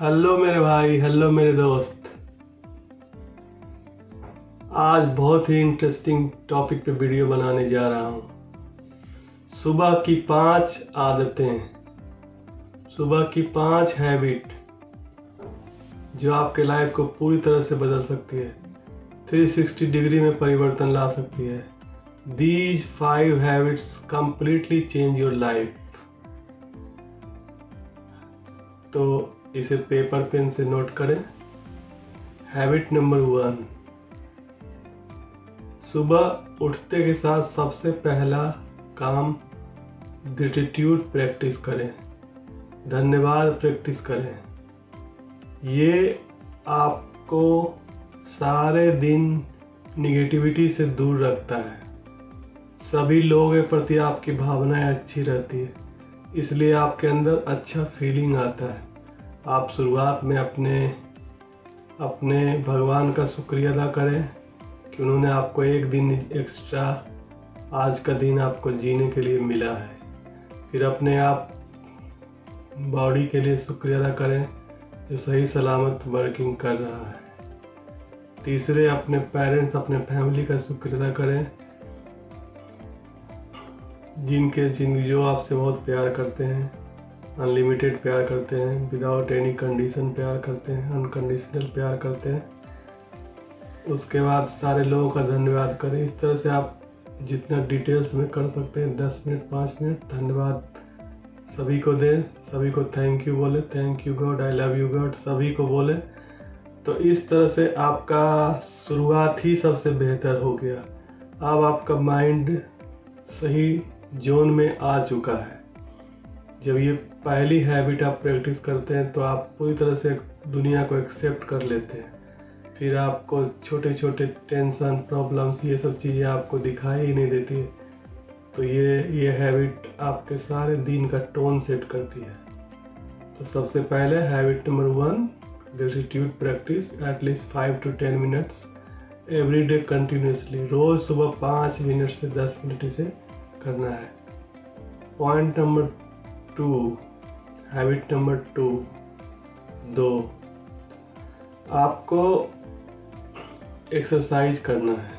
Hello मेरे भाई, hello मेरे दोस्त। आज बहुत ही इंटरेस्टिंग टॉपिक पे वीडियो बनाने जा रहा हूँ। सुबह की 5 आदतें, सुबह की 5 हैबिट जो आपके लाइफ को पूरी तरह से बदल सकती है, 360 डिग्री में परिवर्तन ला सकती है। These 5 habits completely change your life। तो इसे पेपर पेन से नोट करें। हैबिट नंबर 1, सुबह उठते के साथ सबसे पहला काम ग्रेटिट्यूड प्रैक्टिस करें, धन्यवाद प्रैक्टिस करें। ये आपको सारे दिन निगेटिविटी से दूर रखता है। सभी लोगों के प्रति आपकी भावनाएं अच्छी रहती है, इसलिए आपके अंदर अच्छा फीलिंग आता है। आप शुरुआत में अपने भगवान का शुक्रिया अदा करें कि उन्होंने आपको एक दिन एक्स्ट्रा, आज का दिन आपको जीने के लिए मिला है। फिर अपने आप बॉडी के लिए शुक्रिया अदा करें जो सही सलामत वर्किंग कर रहा है। तीसरे, अपने पेरेंट्स, अपने फैमिली का शुक्रिया अदा करें जो आपसे बहुत प्यार करते हैं, अनलिमिटेड प्यार करते हैं, विदाउट एनी कंडीशन प्यार करते हैं, अनकंडीशनल प्यार करते हैं। उसके बाद सारे लोगों का धन्यवाद करें। इस तरह से आप जितना डिटेल्स में कर सकते हैं, 10 मिनट 5 मिनट धन्यवाद सभी को दें, सभी को थैंक यू बोले, thank you God, I love you God, सभी को बोले। तो इस तरह से आपका शुरुआत ही सबसे बेहतर हो गया। अब आपका माइंड सही जोन में आ चुका है। जब ये पहली हैबिट आप प्रैक्टिस करते हैं तो आप पूरी तरह से दुनिया को एक्सेप्ट कर लेते हैं। फिर आपको छोटे छोटे टेंशन, प्रॉब्लम्स, ये सब चीज़ें आपको दिखाई ही नहीं देती है। तो ये हैबिट आपके सारे दिन का टोन सेट करती है। तो सबसे पहले habit number 1, gratitude practice at least 5 to 10 minutes every day continuously. रोज़ सुबह 5 मिनट से 10 मिनट इसे करना है। पॉइंट नंबर 2, हैबिट नंबर 2, आपको एक्सरसाइज करना है।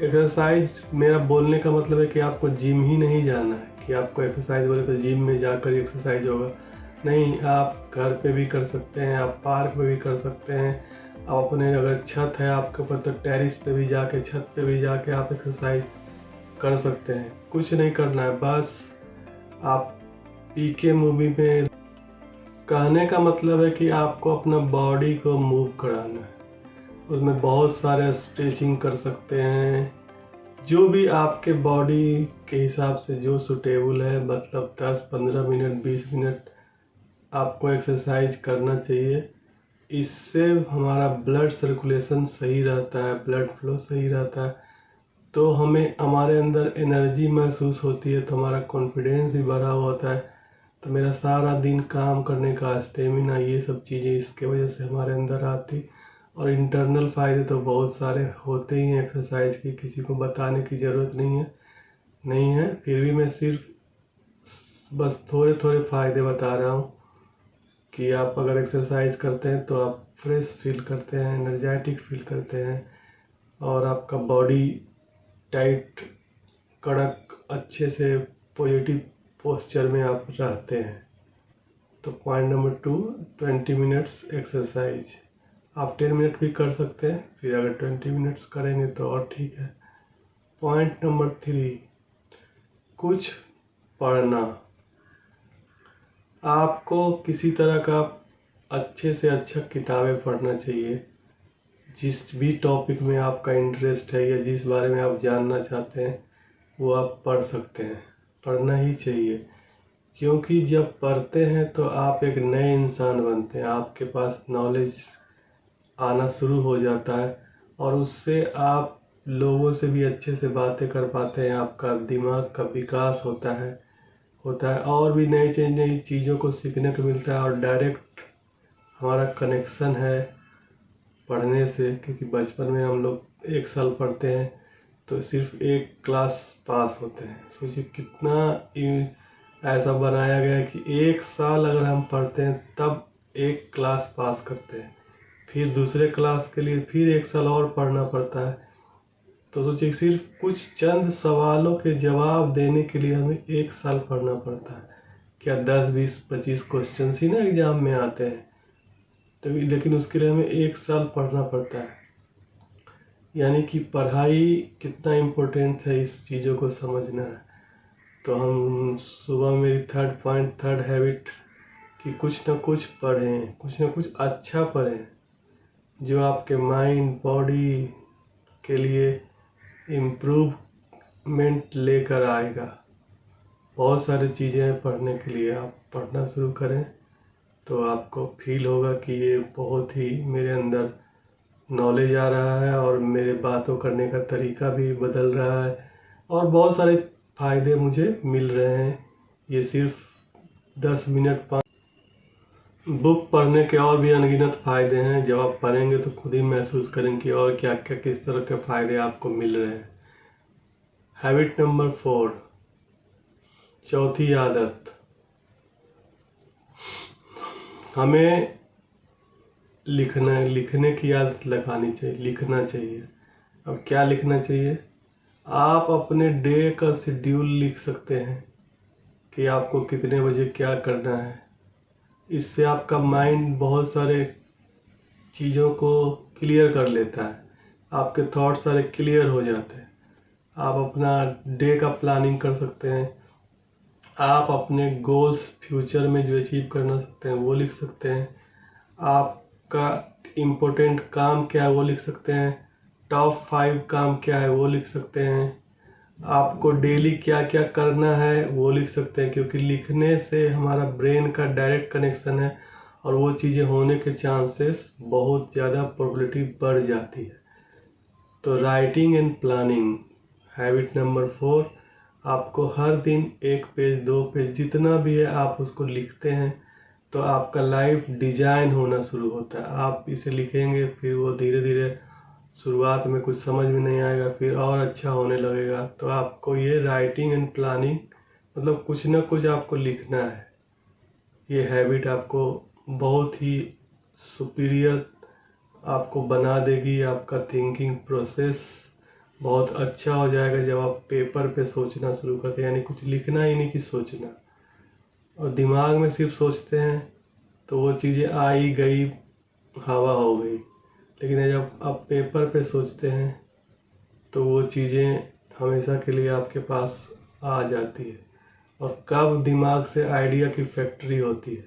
एक्सरसाइज, मेरा बोलने का मतलब है कि आपको जिम ही नहीं जाना है कि आपको एक्सरसाइज बोले तो जिम में जाकर एक्सरसाइज होगा। नहीं, आप घर पे भी कर सकते हैं, आप पार्क में भी कर सकते हैं। आप अपने, अगर छत है आपके ऊपर, तो टेरिस पे भी जाके, छत पे भी जाके आप एक्सरसाइज कर सकते हैं। कुछ नहीं करना है, बस आप पीके मूवी में, कहने का मतलब है कि आपको अपना बॉडी को मूव कराना है। उसमें बहुत सारे स्ट्रेचिंग कर सकते हैं, जो भी आपके बॉडी के हिसाब से जो सूटेबल है। मतलब 10, 15 मिनट, 20 मिनट आपको एक्सरसाइज करना चाहिए। इससे हमारा ब्लड सर्कुलेशन सही रहता है, ब्लड फ्लो सही रहता है, तो हमें हमारे अंदर एनर्जी महसूस होती है, तो हमारा कॉन्फिडेंस भी बढ़ा हुआ होता है। तो मेरा सारा दिन काम करने का स्टेमिना, ये सब चीज़ें इसके वजह से हमारे अंदर आती। और इंटरनल फ़ायदे तो बहुत सारे होते ही हैं एक्सरसाइज की, किसी को बताने की ज़रूरत नहीं है। फिर भी मैं सिर्फ बस थोड़े थोड़े फ़ायदे बता रहा हूँ कि आप अगर एक्सरसाइज करते हैं तो आप फ्रेश फील करते हैं, एनर्जेटिक फील करते हैं, और आपका बॉडी टाइट, कड़क, अच्छे से पॉजिटिव पोस्चर में आप रहते हैं। तो पॉइंट नंबर 2, 20 मिनट्स एक्सरसाइज। आप 10 मिनट भी कर सकते हैं, फिर अगर 20 मिनट्स करेंगे तो और ठीक है। पॉइंट नंबर 3, कुछ पढ़ना। आपको किसी तरह का अच्छे से अच्छा किताबें पढ़ना चाहिए। जिस भी टॉपिक में आपका इंटरेस्ट है या जिस बारे में आप जानना चाहते हैं वो आप पढ़ सकते हैं, पढ़ना ही चाहिए। क्योंकि जब पढ़ते हैं तो आप एक नए इंसान बनते हैं, आपके पास नॉलेज आना शुरू हो जाता है, और उससे आप लोगों से भी अच्छे से बातें कर पाते हैं। आपका दिमाग का विकास होता है, और भी नई चीज़ों को सीखने को मिलता है। और डायरेक्ट हमारा कनेक्शन है पढ़ने से, क्योंकि बचपन में हम लोग 1 साल पढ़ते हैं तो सिर्फ 1 क्लास पास होते हैं। सोचिए कितना ऐसा बनाया गया है कि 1 साल अगर हम पढ़ते हैं तब एक क्लास पास करते हैं, फिर दूसरे क्लास के लिए फिर 1 साल और पढ़ना पड़ता है। तो सोचिए सिर्फ कुछ चंद सवालों के जवाब देने के लिए हमें 1 साल पढ़ना पड़ता है। क्या 10, 20, 25 क्वेश्चन ही ना एग्जाम में आते हैं, तो लेकिन उसके लिए हमें 1 साल पढ़ना पड़ता है। यानी कि पढ़ाई कितना इम्पोर्टेंट है, इस चीज़ों को समझना है। तो हम सुबह मेरी थर्ड हैबिट कि कुछ ना कुछ पढ़ें, कुछ ना कुछ अच्छा पढ़ें जो आपके माइंड बॉडी के लिए इम्प्रूवमेंट लेकर आएगा। बहुत सारी चीज़ें हैं पढ़ने के लिए, आप पढ़ना शुरू करें तो आपको फील होगा कि ये बहुत ही मेरे अंदर नॉलेज आ रहा है और मेरे बातों करने का तरीका भी बदल रहा है और बहुत सारे फ़ायदे मुझे मिल रहे हैं। ये सिर्फ 10 मिनट बुक पढ़ने के और भी अनगिनत फ़ायदे हैं। जब आप पढ़ेंगे तो खुद ही महसूस करेंगे कि और क्या क्या किस तरह के फ़ायदे आपको मिल रहे हैं। हैबिट नंबर 4, चौथी आदत, हमें लिखने की आदत लगानी चाहिए, लिखना चाहिए। अब क्या लिखना चाहिए? आप अपने डे का शेड्यूल लिख सकते हैं कि आपको कितने बजे क्या करना है। इससे आपका माइंड बहुत सारे चीज़ों को क्लियर कर लेता है, आपके थॉट सारे क्लियर हो जाते हैं। आप अपना डे का प्लानिंग कर सकते हैं, आप अपने गोल्स फ्यूचर में जो अचीव करना सकते हैं वो लिख सकते हैं, आपका इम्पोर्टेंट काम क्या है वो लिख सकते हैं, टॉप 5 काम क्या है वो लिख सकते हैं, आपको डेली क्या क्या करना है वो लिख सकते हैं। क्योंकि लिखने से हमारा ब्रेन का डायरेक्ट कनेक्शन है और वो चीज़ें होने के चांसेस बहुत ज़्यादा प्रोबेबिलिटी बढ़ जाती है। तो writing and planning habit number 4, आपको हर दिन 1 पेज 2 पेज जितना भी है आप उसको लिखते हैं तो आपका लाइफ डिजाइन होना शुरू होता है। आप इसे लिखेंगे फिर वो धीरे धीरे शुरुआत में कुछ समझ में नहीं आएगा, फिर और अच्छा होने लगेगा। तो आपको ये राइटिंग एंड प्लानिंग मतलब कुछ ना कुछ आपको लिखना है। ये हैबिट आपको बहुत ही सुपीरियर आपको बना देगी। आपका थिंकिंग प्रोसेस बहुत अच्छा हो जाएगा जब आप पेपर पे सोचना शुरू करते हैं, यानी कुछ लिखना ही नहीं कि सोचना। और दिमाग में सिर्फ सोचते हैं तो वो चीज़ें आई गई हवा हो गई, लेकिन जब आप पेपर पे सोचते हैं तो वो चीज़ें हमेशा के लिए आपके पास आ जाती है। और कब दिमाग से आइडिया की फैक्ट्री होती है,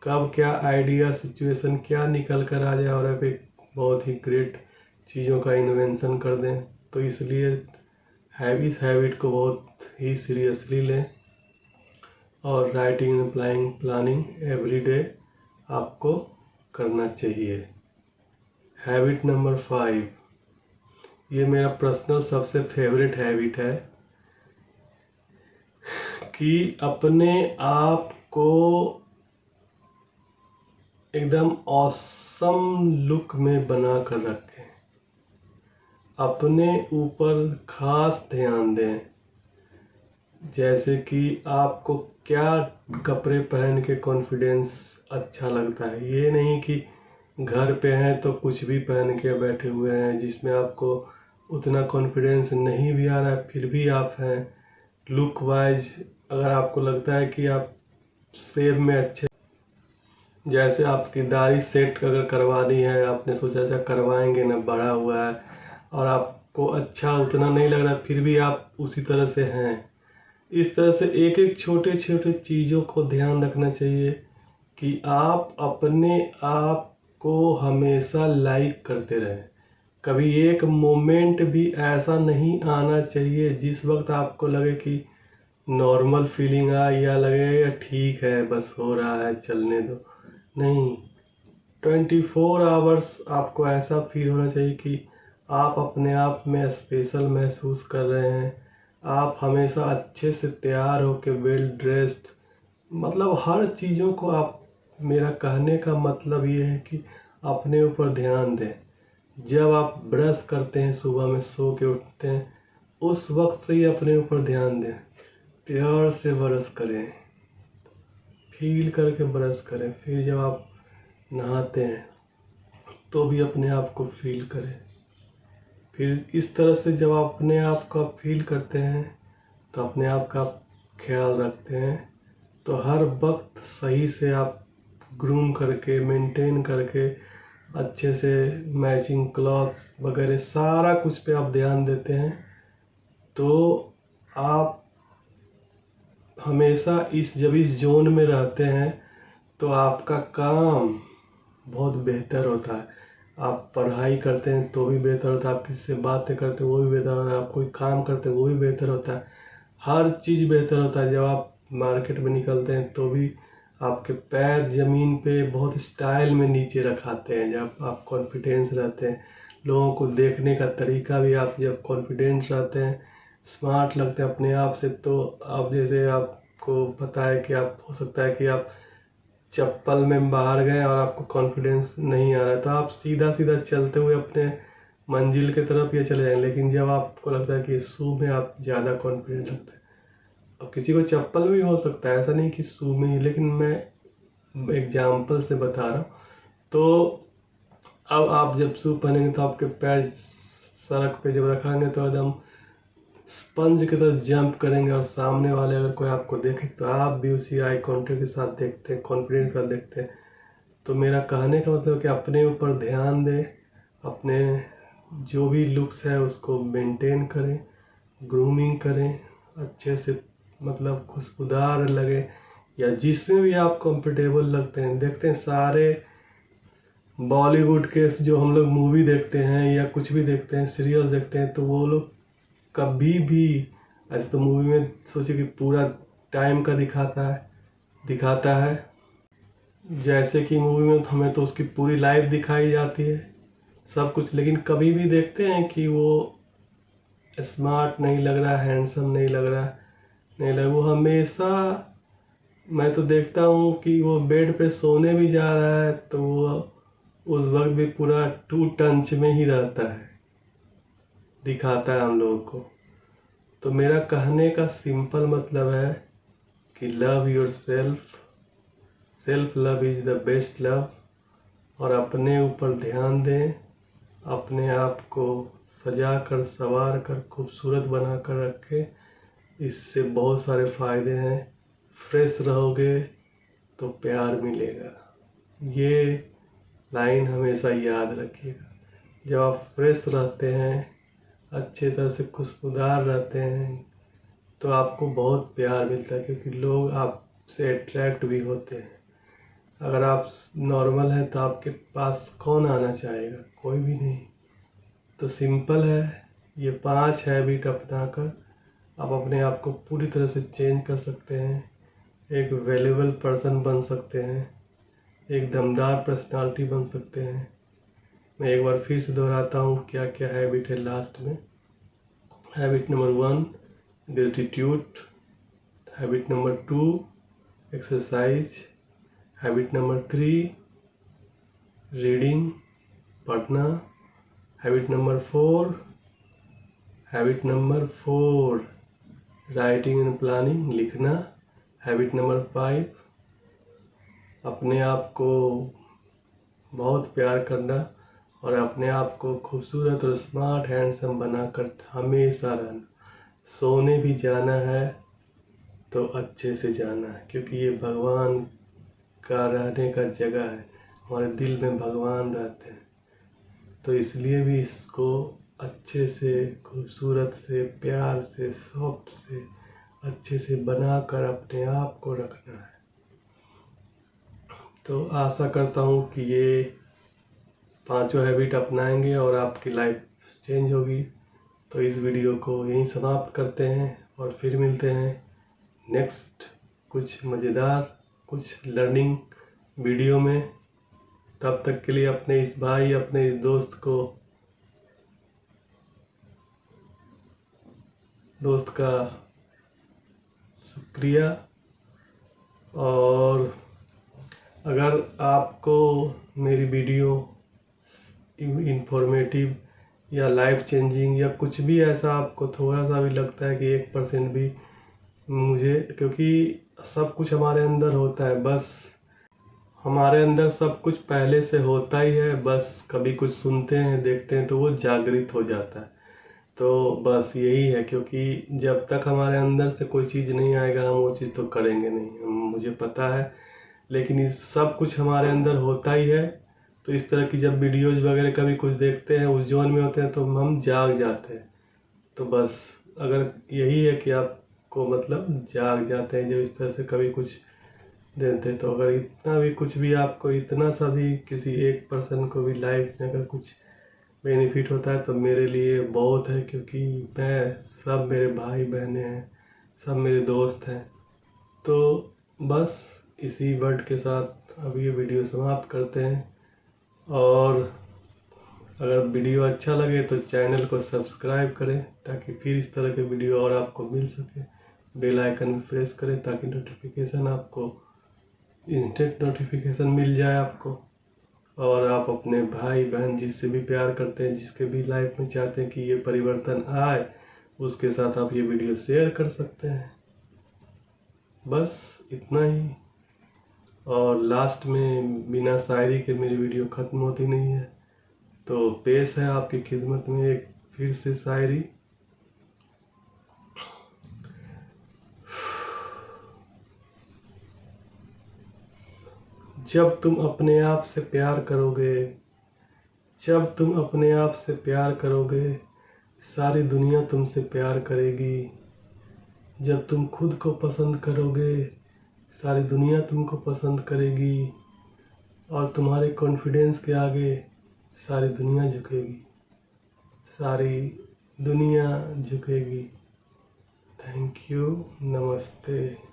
कब क्या आइडिया सिचुएशन क्या निकल कर आ जाए और आप एक बहुत ही ग्रेट चीज़ों का इन्वेंशन कर दें। तो इसलिए इस हैबिट को बहुत ही सीरियसली लें और writing and planning every day आपको करना चाहिए। हैबिट नंबर 5, ये मेरा पर्सनल सबसे फेवरेट हैबिट है कि अपने आप को एकदम ऑसम लुक में बना कर रखें, अपने ऊपर खास ध्यान दें। जैसे कि आपको क्या कपड़े पहन के कॉन्फिडेंस अच्छा लगता है। ये नहीं कि घर पे हैं तो कुछ भी पहन के बैठे हुए हैं जिसमें आपको उतना कॉन्फिडेंस नहीं भी आ रहा है, फिर भी आप हैं। लुक वाइज अगर आपको लगता है कि आप शेप में अच्छे, जैसे आपकी दाढ़ी सेट अगर करवानी है, आपने सोचा अच्छा करवाएंगे ना, बड़ा हुआ है और आपको अच्छा उतना नहीं लग रहा, फिर भी आप उसी तरह से हैं। इस तरह से एक एक छोटे छोटे चीज़ों को ध्यान रखना चाहिए कि आप अपने आप को हमेशा लाइक करते रहें। कभी एक मोमेंट भी ऐसा नहीं आना चाहिए जिस वक्त आपको लगे कि नॉर्मल फीलिंग आए या लगे या ठीक है बस हो रहा है चलने दो। नहीं, 24 आवर्स आपको ऐसा फील होना चाहिए कि आप अपने आप में स्पेशल महसूस कर रहे हैं। आप हमेशा अच्छे से तैयार होकर वेल ड्रेस्ड, मतलब हर चीज़ों को आप, मेरा कहने का मतलब ये है कि अपने ऊपर ध्यान दें। जब आप ब्रश करते हैं, सुबह में सो के उठते हैं, उस वक्त से ही अपने ऊपर ध्यान दें, प्यार से ब्रश करें। फील करके ब्रश करें। फिर जब आप नहाते हैं तो भी अपने आप को फील करें। फिर इस तरह से जब आप अपने आप का फील करते हैं तो अपने आप का ख्याल रखते हैं, तो हर वक्त सही से आप ग्रूम करके मेंटेन करके अच्छे से मैचिंग क्लॉथ्स वगैरह सारा कुछ पे आप ध्यान देते हैं, तो आप हमेशा जब इस जोन में रहते हैं तो आपका काम बहुत बेहतर होता है। आप पढ़ाई करते हैं तो भी बेहतर होता है, आप किसी से बातें करते हैं वो भी बेहतर होता है, आप कोई काम करते हैं वो भी बेहतर होता है, हर चीज़ बेहतर होता है। जब आप मार्केट में निकलते हैं तो भी आपके पैर ज़मीन पे बहुत स्टाइल में नीचे रखाते हैं। जब आप कॉन्फिडेंस रहते हैं, लोगों को देखने का तरीका भी, आप जब कॉन्फिडेंट रहते हैं, स्मार्ट लगते हैं अपने आप से, तो आप जैसे आपको पता है कि आप हो सकता है कि आप चप्पल में बाहर गए और आपको कॉन्फिडेंस नहीं आ रहा है तो आप सीधा सीधा चलते हुए अपने मंजिल की तरफ ये चले जाएंगे। लेकिन जब आपको लगता है कि शू में आप ज़्यादा कॉन्फिडेंट लगते हैं, अब किसी को चप्पल भी हो सकता है, ऐसा नहीं कि शू में ही, लेकिन मैं एग्जाम्पल से बता रहा हूँ। तो अब आप जब शू पहनेंगे तो आपके पैर सड़क पे जब रखेंगे तो एकदम स्पंज की तरह जंप करेंगे, और सामने वाले अगर कोई आपको देखे तो आप भी उसी आई कॉन्टेक्ट के साथ देखते हैं, कॉन्फिडेंस का देखते हैं। तो मेरा कहने का मतलब कि अपने ऊपर ध्यान दें, अपने जो भी लुक्स है उसको मेंटेन करें, ग्रूमिंग करें अच्छे से, मतलब खुशबूदार लगे या जिसमें भी आप कंफर्टेबल लगते हैं। देखते हैं सारे बॉलीवुड के जो हम लोग मूवी देखते हैं या कुछ भी देखते हैं, सीरियल देखते हैं, तो वो लोग कभी भी ऐसे तो मूवी में सोचे कि पूरा टाइम का दिखाता है जैसे कि मूवी में तो हमें तो उसकी पूरी लाइफ दिखाई जाती है सब कुछ, लेकिन कभी भी देखते हैं कि वो स्मार्ट नहीं लग रहा, हैंडसम नहीं लग रहा, वो हमेशा, मैं तो देखता हूँ कि वो बेड पे सोने भी जा रहा है तो वो उस वक्त भी पूरा टू टंच में ही रहता है, दिखाता है हम लोगों को। तो मेरा कहने का सिंपल मतलब है कि love your self, self love is the best love, और अपने ऊपर ध्यान दें, अपने आप को सजा कर संवार कर खूबसूरत बना कर रखें। इससे बहुत सारे फ़ायदे हैं। फ्रेश रहोगे तो प्यार मिलेगा, ये लाइन हमेशा याद रखिएगा। जब आप फ्रेश रहते हैं, अच्छे तरह से खुशबूदार रहते हैं, तो आपको बहुत प्यार मिलता है, क्योंकि लोग आपसे अट्रैक्ट भी होते हैं। अगर आप नॉर्मल हैं तो आपके पास कौन आना चाहेगा, कोई भी नहीं। तो सिंपल है, ये 5 हैबिट अपनाकर आप अपने आप को पूरी तरह से चेंज कर सकते हैं, एक वैल्यूएबल पर्सन बन सकते हैं, एक दमदार पर्सनालिटी बन सकते हैं। मैं एक बार फिर से दोहराता हूँ क्या क्या हैबिट है लास्ट में। Habit number 1 gratitude, habit number 2 exercise, habit number 3 reading पढ़ना, habit number 4 writing and planning लिखना, हैबिट नंबर 5 अपने आप को बहुत प्यार करना और अपने आप को खूबसूरत और स्मार्ट हैंडसम बनाकर हमेशा रहना। सोने भी जाना है तो अच्छे से जाना है, क्योंकि ये भगवान का रहने का जगह है, हमारे दिल में भगवान रहते हैं। तो इसलिए भी इसको अच्छे से, खूबसूरत से, प्यार से, सॉफ्ट से, अच्छे से बनाकर अपने आप को रखना है। तो आशा करता हूँ कि ये 5 हैबिट अपनाएंगे और आपकी लाइफ चेंज होगी। तो इस वीडियो को यहीं समाप्त करते हैं और फिर मिलते हैं नेक्स्ट कुछ मज़ेदार, कुछ लर्निंग वीडियो में। तब तक के लिए अपने इस भाई, अपने इस दोस्त का शुक्रिया। और अगर आपको मेरी वीडियो इंफॉर्मेटिव या लाइफ चेंजिंग या कुछ भी ऐसा आपको थोड़ा सा भी लगता है कि 1% भी मुझे, क्योंकि सब कुछ हमारे अंदर होता है, बस हमारे अंदर सब कुछ पहले से होता ही है, बस कभी कुछ सुनते हैं देखते हैं तो वो जागृत हो जाता है। तो बस यही है, क्योंकि जब तक हमारे अंदर से कोई चीज़ नहीं आएगा हम वो चीज़ तो करेंगे नहीं, मुझे पता है। लेकिन इस सब कुछ हमारे अंदर होता ही है। तो इस तरह की जब वीडियोज़ वगैरह कभी कुछ देखते हैं, उस जोन में होते हैं तो हम जाग जाते हैं। तो बस अगर यही है कि आपको मतलब जाग जाते हैं जब इस तरह से कभी कुछ देते, तो अगर इतना भी कुछ भी आपको इतना सा भी किसी एक पर्सन को भी लाइफ में अगर कुछ बेनिफिट होता है तो मेरे लिए बहुत है, क्योंकि मैं सब मेरे भाई बहनें हैं, सब मेरे दोस्त हैं। तो बस इसी वर्ड के साथ अब ये वीडियो समाप्त करते हैं। और अगर वीडियो अच्छा लगे तो चैनल को सब्सक्राइब करें ताकि फिर इस तरह के वीडियो और आपको मिल सके। बेल आइकन भी प्रेस करें ताकि नोटिफिकेशन आपको इंस्टेंट नोटिफिकेशन मिल जाए आपको। और आप अपने भाई बहन जिससे भी प्यार करते हैं, जिसके भी लाइफ में चाहते हैं कि ये परिवर्तन आए, उसके साथ आप ये वीडियो शेयर कर सकते हैं। बस इतना ही। और लास्ट में बिना शायरी के मेरी वीडियो ख़त्म होती नहीं है, तो पेश है आपकी खिदमत में एक फिर से शायरी। जब तुम अपने आप से प्यार करोगे, जब तुम अपने आप से प्यार करोगे, सारी दुनिया तुमसे प्यार करेगी। जब तुम खुद को पसंद करोगे, सारी दुनिया तुमको पसंद करेगी। और तुम्हारे कॉन्फिडेंस के आगे सारी दुनिया झुकेगी, सारी दुनिया झुकेगी। थैंक यू, नमस्ते।